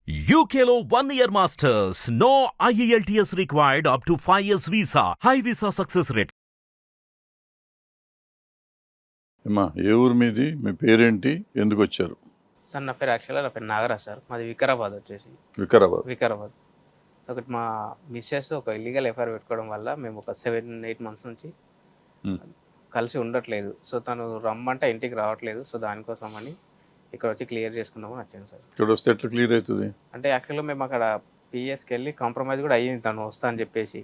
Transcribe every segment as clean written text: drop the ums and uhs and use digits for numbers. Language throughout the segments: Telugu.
UKLO 1 year masters. No IELTS required up to 5 years visa. High visa success rate. అమ్మా ఏ ఊరు మీది, మీ పేరేంటి, ఎందుకు వచ్చారు? సార్ నా పేరు యాక్చువల్గా నా పేరు నాగరాజ్ సార్. మాది వికారాబాద్ వచ్చేసి వికారాబాద్. ఒకటి మా మిస్సెస్ ఒక ఇల్లీగల్ ఎఫ్ఐఆర్ పెట్టుకోవడం వల్ల మేము ఒక 7-8 మంత్స్ నుంచి కలిసి ఉండట్లేదు. సో తను రమ్మంటే ఇంటికి రావట్లేదు. సో దానికోసం అని ఇక్కడ వచ్చి క్లియర్ చేసుకుందామని వచ్చాను సార్. ఇక్కడ వస్తే ఎట్లా క్లియర్ అవుతుంది అంటే యాక్చువల్గా మేము అక్కడ పిఎస్కి వెళ్ళి కాంప్రమైజ్ కూడా అయ్యింది తను వస్తా అని చెప్పేసి.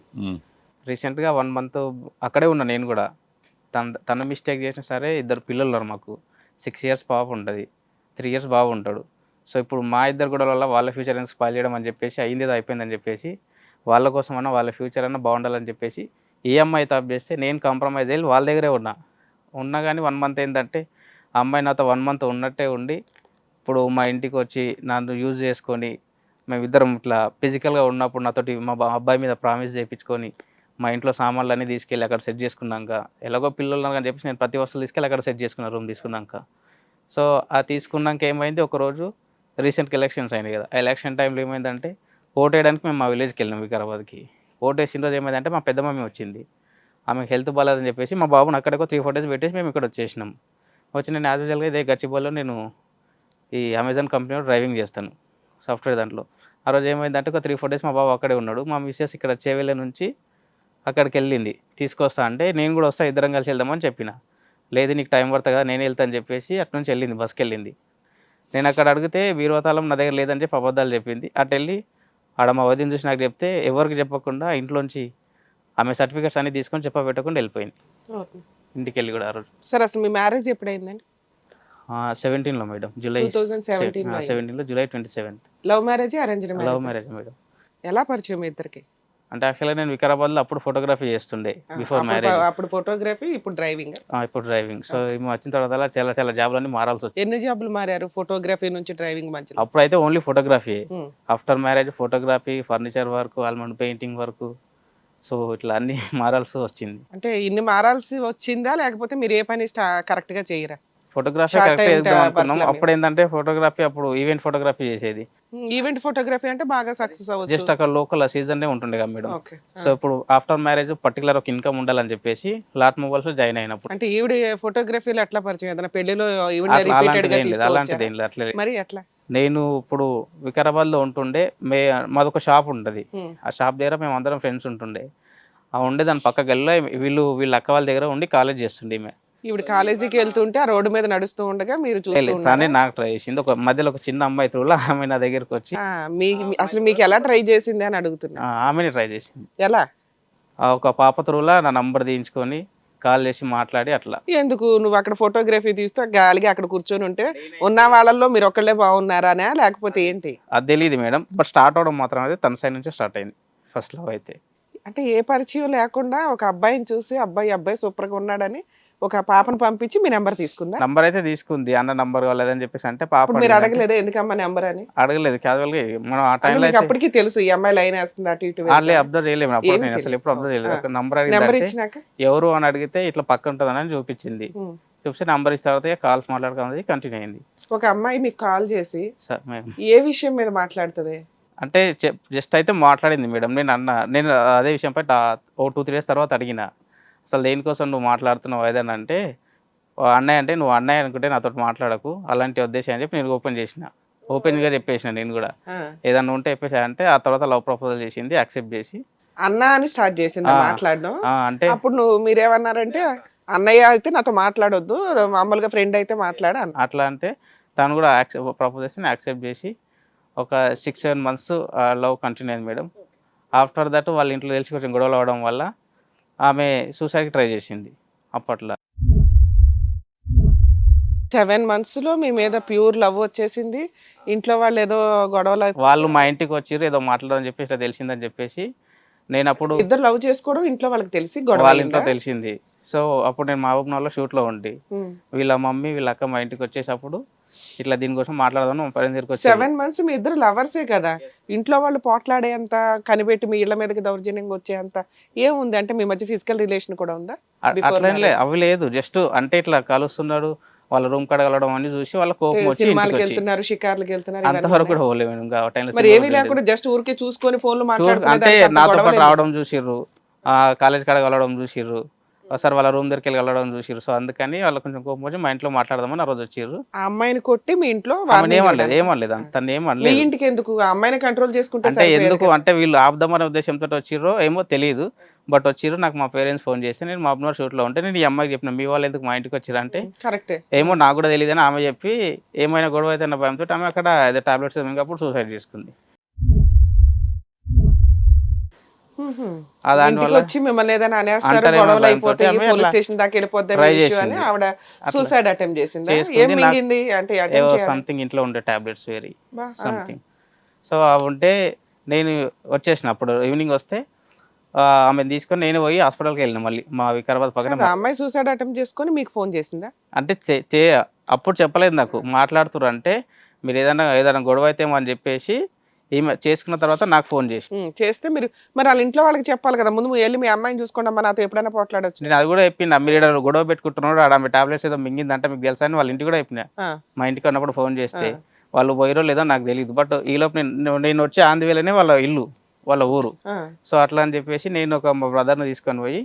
రీసెంట్గా 1 month అక్కడే ఉన్నా నేను కూడా. తన మిస్టేక్ చేసినా సరే 2 పిల్లలు ఉన్నారు మాకు. 6 years పాప ఉంటుంది, 3 years బాబు ఉంటాడు. సో ఇప్పుడు మా 2 గొడవల వల్ల వాళ్ళ ఫ్యూచర్ ఎందుకు స్పాయిల్ చేయడం అని చెప్పేసి అయింది ఏదో అయిపోయిందని చెప్పేసి వాళ్ళ కోసం అన్నా వాళ్ళ ఫ్యూచర్ అన్నా బాగుండాలని చెప్పేసి ఈఎంఐ తాప్ చేస్తే నేను కాంప్రమైజ్ అయ్యి వాళ్ళ దగ్గరే ఉన్నా కానీ 1 month ఏంటంటే ఆ అమ్మాయి నాతో 1 month ఉన్నట్టే ఉండి ఇప్పుడు మా ఇంటికి వచ్చి నన్ను యూజ్ చేసుకొని మేమిద్దరం ఇట్లా ఫిజికల్గా ఉన్నప్పుడు నాతోటి మా అబ్బాయి మీద ప్రామిస్ చేయించుకొని మా ఇంట్లో సామాన్లు అన్నీ తీసుకెళ్ళి అక్కడ సెట్ చేసుకున్నాక ఎలాగో పిల్లలు అని చెప్పేసి నేను ప్రతి వస్తువులు తీసుకెళ్ళి అక్కడ సెట్ చేసుకున్నాను రూమ్ తీసుకున్నాక. సో ఆ తీసుకున్నాక ఏమైంది, ఒకరోజు రీసెంట్గా ఎలక్షన్స్ అయినాయి కదా, ఆ ఎలక్షన్ టైంలో ఏమైందంటే ఓటు వేయడానికి మేము మా విలేజ్కి వెళ్ళినాం వికారాబాద్కి. ఓటు వేసిన రోజు ఏమైందంటే మా పెద్ద మమ్మీ వచ్చింది. ఆమెకు హెల్త్ బాగాలేదని చెప్పేసి మా బాబుని అక్కడికో 3-4 days పెట్టేసి మేము ఇక్కడ వచ్చేసినాం. వచ్చి నేను యాజ్ యూజువల్గా ఇదే గచ్చిబౌలిలో నేను ఈ అమెజాన్ కంపెనీలో డ్రైవింగ్ చేస్తాను సాఫ్ట్వేర్ దాంట్లో. ఆ రోజు ఏమైందంటే ఒక 3-4 days మా బాబు అక్కడే ఉన్నాడు. మా మిస్సెస్ ఇక్కడ చేవెళ్ళ నుంచి అక్కడికి వెళ్ళింది తీసుకొస్తా అంటే నేను కూడా వస్తా ఇద్దరం కలిసి వెళ్దామని చెప్పిన. లేదు నీకు టైం పడుతుంది కదా నేను వెళ్తాను చెప్పేసి అటు నుంచి వెళ్ళింది, బస్కి వెళ్ళింది. నేను అక్కడ అడిగితే బీరువాతాళం నా దగ్గర లేదని చెప్పి అబద్ధాలు చెప్పింది. అటు వెళ్ళి ఆడ మా వదిన చూసి నాకు చెప్తే ఎవరికి చెప్పకుండా ఇంట్లోంచి ఆమె సర్టిఫికేట్స్ అన్ని తీసుకొని చెప్పబెట్టకుండా వెళ్ళిపోయింది ఇంటికి వెళ్ళి కూడా. ఆ రోజు సార్ అసలు మీ మ్యారేజ్ ఎప్పుడైందండి? 17లో మేడం, జూలై 17లో, July 27th. Love marriage, arranged love marriage madam. ఎలా పరిచయం మీ ఇద్దరికి? అంటే యాక్చువల్గా నేను వికారాబాద్లో అప్పుడు ఫోటోగ్రఫీ చేస్తుండే బిఫోర్ మ్యారేజ్. అప్పుడు ఫోటోగ్రఫీ, ఇప్పుడు డ్రైవింగ్. ఇప్పుడు డ్రైవింగ్. సో మేము వచ్చిన తర్వాత చాలా జాబ్లన్నీ మారాల్సి వచ్చింది. ఎన్ని జాబ్లు మారారు ఫోటోగ్రఫీ నుంచి డ్రైవింగ్ మధ్య? అప్పుడైతే only photography. After marriage photography, furniture work, almond painting work, so ఇట్లా అన్ని మారాల్సి వచ్చింది. అంటే ఇన్ని మారాల్సి వచ్చిందా లేకపోతే మీరు ఏ పని కరెక్ట్ గా చేయరా? ఫోటోగ్రఫీ కరెక్ట్ చేద్దాం అనుకున్నాం. అప్పుడు ఏంటంటే ఫోటోగ్రఫీ అప్పుడు ఈవెంట్ ఫోటోగ్రఫీ చేసేది. ఈవెంట్ ఫోటోగ్రఫీ అంటే బాగా సక్సెస్ అవ్వచ్చు. జస్ట్ అక్కడ లోకల్ సీజన్ ఉంటుండే కదా మేడం. సో ఇప్పుడు ఆఫ్టర్ మ్యారేజ్ పర్టికులర్ ఒక ఇన్కమ్ ఉండాలని చెప్పేసి లాట్ మొబైల్స్ జాయిన్ అయినప్పుడు. అంటే ఈవిడ ఫోటోగ్రఫీలో ఎట్లా పరిచయం? ఏదైనా పెళ్లిలో అలాంటిది ఏం లేదు. అట్లా మరి ఎట్లా? నేను ఇప్పుడు వికారాబాద్ లో ఉంటుండే, మాదొక షాప్ ఉంటది. ఆ షాప్ దగ్గర మేము అందరం ఫ్రెండ్స్ ఉంటుండే. ఆ ఉండే దాని పక్క గల్లీలో వీళ్ళ అక్క వాళ్ళ దగ్గర ఉండి కాలేజ్ చేస్తుండే. ఈవిడ కాలేజీకి వెళ్తుంటే ఆ రోడ్డు మీద నడుస్తూ ఉండగా మీరు చూస్తే నాకు ట్రై చేసింది. ఒక మధ్యలో ఒక చిన్న అమ్మాయి త్రూలా ఆమె నా దగ్గరకు వచ్చి అసలు మీకు ఎలా ట్రై చేసింది అని అడుగుతున్నా. ఆమెని ట్రై చేసింది. ఎలా? ఒక పాప త్రూలా నా నంబర్ తీయించుకొని కాల్ చేసి మాట్లాడి అట్లా. ఎందుకు నువ్వు అక్కడ ఫోటోగ్రఫీ తీస్తూ గాలిగా అక్కడ కూర్చొని ఉంటే ఉన్న వాళ్ళల్లో మీరు ఒక్కళ్ళే బాగున్నారా లేకపోతే ఏంటి అది తెలియదు మేడం. బట్ స్టార్ట్ అవడం మాత్రం అయితే తన సైడ్ నుంచి స్టార్ట్ అయింది ఫస్ట్ లవ్ అయితే. అంటే ఏ పరిచయం లేకుండా ఒక అబ్బాయిని చూసి అబ్బాయి సూపర్ గా ఉన్నాడని ఒక పాపను పంపించి మీ నెంబర్ తీసుకుందా? నంబర్ అయితే తీసుకుంది. అన్న నంబర్ కాలేదని చెప్పేసి అంటే పాప మీరు అడగలేదు ఎందుకమ్మా నెంబర్ అని? అడగలేదు. క్యాజువల్ గా మనం ఆ టైంలో అప్పటికి తెలుసు ఈ అమ్మాయి లైన్ వేస్తుంది అటు ఇటు అబ్జర్వ్ చేయలేము. అప్పుడు నేను అసలు ఎప్పుడు అబ్జర్వ్ చేయలేదు. నంబర్ ఇచ్చినాక ఎవరు అని అడిగితే ఇట్లా పక్క ఉంటుందని చూపించింది. చూపిస్తే నంబర్ ఇచ్చిన తర్వాత కాల్స్ మాట్లాడుకున్నది కంటిన్యూ అయింది. ఒక అమ్మాయి మీకు కాల్ చేసి ఏ విషయం మీద మాట్లాడుతుంది అంటే జస్ట్ అయితే మాట్లాడింది మేడం. నేను అదే విషయంపై ఓ 2-3 days తర్వాత అడిగిన, అసలు దేనికోసం నువ్వు మాట్లాడుతున్నావు ఏదైనా అంటే, అన్నయ్య అంటే నువ్వు అన్నయ్య అనుకుంటే నాతో మాట్లాడకు అలాంటి ఉద్దేశం అని చెప్పి నేను ఓపెన్గా చెప్పేసిన. నేను కూడా ఏదన్నా ఉంటే చెప్పేసి అంటే ఆ తర్వాత లవ్ ప్రపోజల్ చేసింది, యాక్సెప్ట్ చేసి అన్న అని స్టార్ట్ చేసింది మాట్లాడడం. అంటే అప్పుడు మీరేమన్నారంటే అన్నయ్య అయితే నాతో మాట్లాడొద్దు, మామూలుగా ఫ్రెండ్ అయితే మాట్లాడ అట్లా అంటే తను కూడా ప్రపోజ్ చేసి యాక్సెప్ట్ చేసి ఒక 6-7 months లవ్ కంటిన్యూ అయింది మేడం. ఆఫ్టర్ దట్ వాళ్ళ ఇంట్లో తెలిసి కొంచెం గొడవలు అవడం వల్ల ఆమె సూసైడ్కి ట్రై చేసింది. అప్పట్లో 7 months లో మీ మీద ప్యూర్ లవ్ వచ్చేసింది. ఇంట్లో వాళ్ళు ఏదో గొడవలు వాళ్ళు మా ఇంటికి వచ్చారు ఏదో మాట్లాడని చెప్పి ఇట్లా తెలిసిందని చెప్పేసి నేను అప్పుడు ఇద్దరు లవ్ చేసుకోవడం ఇంట్లో వాళ్ళకి తెలిసి వాళ్ళ ఇంట్లో తెలిసింది. సో అప్పుడు నేను మహబూబ్నగర్లో షూట్లో ఉండి వీళ్ళ మమ్మీ వీళ్ళ అక్క మా ఇంటికి వచ్చేటప్పుడు ఇట్లా దీనికోసం మాట్లాడదాం మా పని దగ్గరికి వచ్చి 7 months మీ ఇద్దరు లవర్సే కదా, ఇంట్లో వాళ్ళు పోట్లాడేంత కనిపెట్టి మీ ఇళ్ల మీదకి దౌర్జన్యంగా వచ్చేంత ఏముంది? అంటే మీ మధ్య ఫిజికల్ రిలేషన్ కూడా ఉందా? అట్లా అవి లేదు. జస్ట్ అంటే ఇట్లా కలుస్తున్నాడు వాళ్ళ రూమ్ కాడ వెళ్ళడం అన్ని చూసి వాళ్ళ కోపం వచ్చి సినిమాలకు ఇంటికి వచ్చి వెళ్తున్నారు, షికార్లకు వెళ్తున్నారు, ఇవన్నీ అంతవరకు కూడా ఉన్నాయి. పోలేదు మేడం. ఇంకా ఆ టైంలో మరి సినిమా ఏమీ లేకుండా జస్ట్ ఊరికే చూసుకొని ఫోన్లు అంటే మాట్లాడుకునే నాతో పాటు రావడం చూసిర్రు, కాలేజ్ కాడ వెళ్ళడం చూసిర్రు, ఒకసారి వాళ్ళ రూమ్ దగ్గరికి వెళ్ళడం చూసిర్రు. సో అందుకని వాళ్ళు కొంచెం కోపం వచ్చి మా ఇంట్లో మాట్లాడదామని ఆ రోజు వచ్చిర్రు. ఆ అమ్మాయిని కొట్టి మీ ఇంట్లో ఆమెను warning ఏమనలేదు, చేయడానికి. ఏమనలేదు, తను మీ ఏమనలేదు. ఇంటికి ఎందుకు ఆ అమ్మాయిని కంట్రోల్ చేసుకుంటే అంటే ఎందుకు అంటే వీళ్ళు ఆపుదామనే ఉద్దేశంతో వచ్చిర్రో ఏమో తెలియదు, బట్ వచ్చిర్రు. నాకు మా పేరెంట్స్ ఫోన్ చేస్తే నేను మహబూబ్నగర్ షూట్లో ఉంటే నేను ఈ అమ్మాయికి చెప్పిన, మీ వాళ్ళు ఎందుకు మా ఇంటికి వచ్చిర్రు అంటే కరెక్టే. ఏమో నాకు కూడా తెలియదు అని ఆమె చెప్పి, ఏమైనా గొడవ అయితే అన్న భయంతో ఆమె అక్కడ ఏదో టాబ్లెట్స్ అప్పుడు సూసైడ్ చేసుకుంది. ఇంటికి వచ్చి మిమ్మల్ని ఏదైనా అనేస్తారు, అంటారేమో గొడవలు భయంతోటి అయిపోతాయి, ఆమె పోలీస్ అట్లా స్టేషన్ దాకా వెళ్ళిపోద్దాం try ఇష్యూ అని చేసింది. ఆవిడ సూసైడ్ అటెంప్ట్ చేసిందా? చేసుకుంది. ఏం మింగింది అంటే ఏవో attempt సంథింగ్ ఇంట్లో ఉండే టాబ్లెట్స్ వేరే బా, సంథింగ్. సో అవి ఉంటే నేను వచ్చేసిన అప్పుడు ఈవినింగ్ వస్తే ఆమెను తీసుకొని నేను పోయి హాస్పిటల్కి వెళ్ళిన మళ్ళీ మా వికారాబాద్ పక్కన. ఆ అమ్మాయి సూసైడ్ అటెంప్ట్ చేసుకొని మీకు ఫోన్ చేసిందా? అంటే అప్పుడు చెప్పలేదు నాకు, మాట్లాడుతున్నారు అంటే మీరు ఏదైనా గొడవ అయితే అని చెప్పేసి ఈమె చేసుకున్న తర్వాత నాకు ఫోన్ చేసి. చేస్తే మీరు మరి వాళ్ళ ఇంట్లో వాళ్ళకి చెప్పాలి కదా, ముందు వెళ్ళి మీ అమ్మాయిని చూసుకోండి అమ్మా, నాతో ఎప్పుడైనా పోట్లాడొచ్చు. నేను అది కూడా చెప్పిన, మీరు ఈడ గొడవ పెట్టుకుంటున్నాడు, ఆమె టాబ్లెట్స్ ఏదో మింగిందంటే మీకు తెలుసా అని వాళ్ళ ఇంటికి కూడా చెప్పిన. మా ఇంటికి ఉన్నప్పుడు ఫోన్ చేస్తే వాళ్ళు పోయిరో లేదో నాకు తెలియదు, బట్ ఈలోపు నేను వచ్చి ఆంధ్రవేలనే వాళ్ళ ఇల్లు, వాళ్ళ ఊరు. సో అట్లా అని చెప్పేసి నేను ఒక మా బ్రదర్ని తీసుకొని పోయి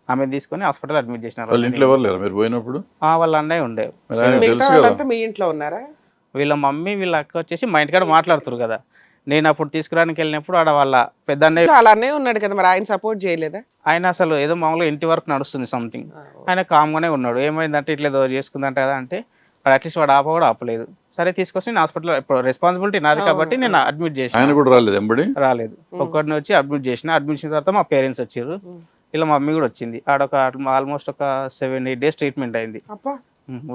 ఆమె తీసుకొని హాస్పిటల్ అడ్మిట్ చేసినారు. వాళ్ళ ఇంట్లో ఎవరు లేరు మీరు పోయినప్పుడు? వాళ్ళ అన్నయ్య ఉండే. మరి ఆయనకు మిగతా తెలుసు కదా. వాళ్ళంతా మీ ఇంట్లో ఉన్నారా? వీళ్ళ మమ్మీ వీళ్ళ అక్క వచ్చేసి మా ఇంటికాడ మాట్లాడుతారు కదా. నేను అప్పుడు తీసుకురానికి వెళ్ళినప్పుడు ఆడ వాళ్ళ పెద్ద అన్నయ్య అలానే ఉన్నాడు కదా, మరి ఆయన సపోర్ట్ చేయలేదా? ఆయన అసలు ఏదో మామూలుగా ఇంటి వరకు నడుస్తుంది సంథింగ్, ఆయన కామ్గానే ఉన్నాడు. ఏమైందంటే ఇట్లా ఏదో చేసుకుందంట కదా అంటే అట్లీస్ట్ వాడు ఆప కూడా ఆపలేదు. సరే తీసుకొచ్చి నేను హాస్పిటల్, ఇప్పుడు రెస్పాన్సిబిలిటీ నాది కాబట్టి నేను అడ్మిట్ ఆయన చేసిన. కూడా రాలేదు ఎంబడి? రాలేదు, ఒక్కడిని వచ్చి అడ్మిట్ చేసిన. అడ్మిట్ చేసిన తర్వాత మా పేరెంట్స్ వచ్చారు, ఇలా మా మమ్మీ కూడా వచ్చింది. ఆడొక ఆల్మోస్ట్ ఒక 7-8 days ట్రీట్మెంట్ అయింది. అబ్బా,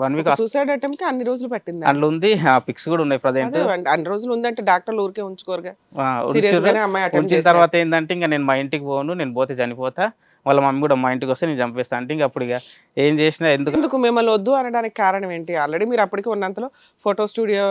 1 week సూసైడ్ అటెంప్ట్ కి అన్ని రోజులు పట్టింది. అందులో ఉంది, పిక్స్ కూడా ఉన్నాయి ప్రజెంట్. అన్ని రోజులు ఉందంటే డాక్టర్లు ఊరికే ఉంచుకోరుగా. Serious గానే అమ్మాయి attempt ఉంచిన చేశారు. తర్వాత ఏంటంటే ఇంకా నేను మా ఇంటికి పోను, నేను పోతే చనిపోతా, వాళ్ళ మమ్మీ కూడా మా ఇంటికి వస్తే నేను చంపేస్తా అంటే ఇంక అప్పుడు ఇక ఏం చేసినా ఎందుకు మిమ్మల్ని వద్దు అనడానికి కారణం ఏంటి? ఆల్రెడీ మీరు అప్పటికి ఉన్నంతలో ఫోటో స్టూడియో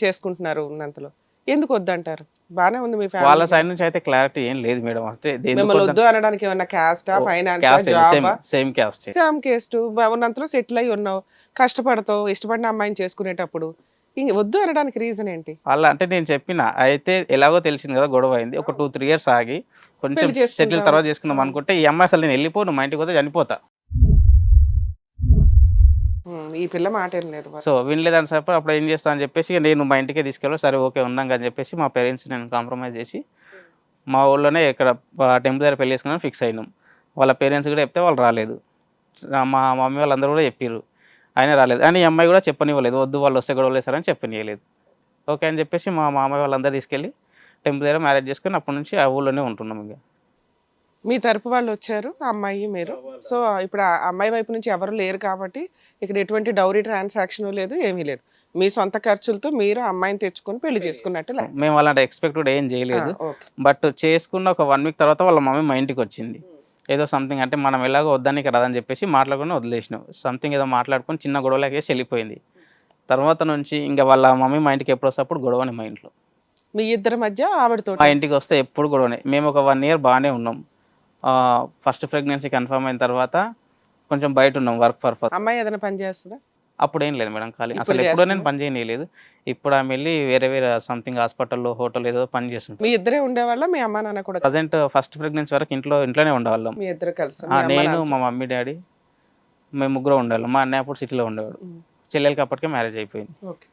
చేసుకుంటున్నారు, ఉన్నంతలో ఎందుకు వద్దంటారు? బానే ఉంది మీ వాళ్ళ ఫ్యామిలీ. సైడ్ నుంచి అయితే క్లారిటీ ఏం లేదు మేడం. అంటే మిమ్మల్ని వద్దు అనడానికి ఏమన్నా క్యాస్టా, finance, job? Same caste. Same caste. ఉన్నంతలో సెటిల్ అయి ఉన్నావు, కష్టపడతావు, ఇష్టపడిన అమ్మాయిని చేసుకునేటప్పుడు ఇంక వద్దు అనడానికి రీజన్ ఏంటి? వాళ్ళ అంటే నేను చెప్పిన అయితే ఎలాగో తెలిసింది కదా, గొడవ అయింది. ఒక 2-3 years ఆగి కొంచెం పెళ్లి చేసుకుందాం. సెటిల్ తర్వాత చేసుకుందాం అనుకుంటే ఈ అమ్మాయి అసలు నేను వెళ్ళిపోను, మా ఇంటికి పోతే చనిపోతా. ఈ పిల్ల మాట ఏం లేదు. సో వినలేదని చెప్పి అప్పుడు ఏం చేస్తా అని చెప్పేసి ఇక నేను మా ఇంటికే తీసుకెళ్ళి, సరే ఓకే ఉన్నాం అని చెప్పేసి మా పేరెంట్స్ నేను కాంప్రమైజ్ చేసి మా ఊళ్ళోనే ఇక్కడ టెంపుల్ దగ్గర పెళ్లి చేసుకుని ఫిక్స్ అయినాం. వాళ్ళ పేరెంట్స్ కూడా చెప్తే వాళ్ళు రాలేదు, మా మమ్మీ వాళ్ళందరూ కూడా చెప్పారు, ఆయన రాలేదు. అని ఈ అమ్మాయి కూడా చెప్పనివ్వలేదు, వద్దు వాళ్ళు వస్తే గొడవలు వేస్తారని చెప్పనివ్వలేదు. ఓకే అని చెప్పేసి మా మామయ్య వాళ్ళందరూ తీసుకెళ్ళి టెంపుల్ దగ్గర మ్యారేజ్ చేసుకుని అప్పటి నుంచి ఆ ఊళ్ళోనే ఉంటున్నాం. ఇంకా మీ తరపు వాళ్ళు వచ్చారు, ఆ అమ్మాయి మీరు. సో ఇప్పుడు ఆ అమ్మాయి వైపు నుంచి ఎవరు లేరు కాబట్టి ఇక్కడ ఎటువంటి డౌరీ ట్రాన్సాక్షన్ లేదు, ఏమీ లేదు. మీ సొంత ఖర్చులతో మీరు అమ్మాయిని తెచ్చుకొని పెళ్లి చేసుకున్నట్టు లెక్క. మేము అలాంటి ఎక్స్పెక్ట్ కూడా ఏం చేయలేదు. ఓకే. బట్ చేసుకున్న ఒక 1 week తర్వాత వాళ్ళ మమ్మీ మా ఇంటికి వచ్చింది. ఏదో సంథింగ్ అంటే మనం ఎలాగో వద్దానికి రాదని చెప్పేసి మాట్లాడుకుని వదిలేసినాం. సంథింగ్ ఏదో మాట్లాడుకొని చిన్న గొడవలకేసి వెళ్ళిపోయింది. తర్వాత నుంచి ఇంకా వాళ్ళ మమ్మీ మా ఇంటికి ఎప్పుడు వస్తే అప్పుడు గొడవని మా ఇంట్లో. మీ ఇద్దరి మధ్య ఆవిడతో మా ఇంటికి వస్తే ఎప్పుడు గొడవనే. మేము ఒక 1 year బాగానే ఉన్నాం. ఫస్ట్ ప్రెగ్నెన్సీ కన్ఫర్మ్ అయిన తర్వాత కొంచెం బయట ఉన్నాం వర్క్ పర్పస్. అమ్మాయి ఏదైనా పని చేస్తుందా? అప్పుడు ఏం లేదు మేడం, ఖాళీ. ఇప్పుడు అసలు ఎప్పుడో చేస్తుందా? నేను పని చేయలేదు. ఇప్పుడు ఆమె వెళ్ళి వేరే సంథింగ్ హాస్పిటల్లో హోటల్ ఏదో పని చేస్తుంది. మీ ఇద్దరే ఉండేవాళ్ళ, మీ అమ్మ నాన్న కూడా? ప్రజెంట్ ఫస్ట్ ప్రెగ్నెన్సీ వరకు ఇంట్లోనే ఉండేవాళ్ళం. మీ ఇద్దరు కలిసి? నేను, మా మమ్మీ, డాడీ, మేము ముగ్గురు ఉండేవాళ్ళం. మా అన్నయ్య అప్పుడు సిటీలో ఉండేవాడు. చెల్లెలకి అప్పటికే మ్యారేజ్ అయిపోయింది. ఓకే.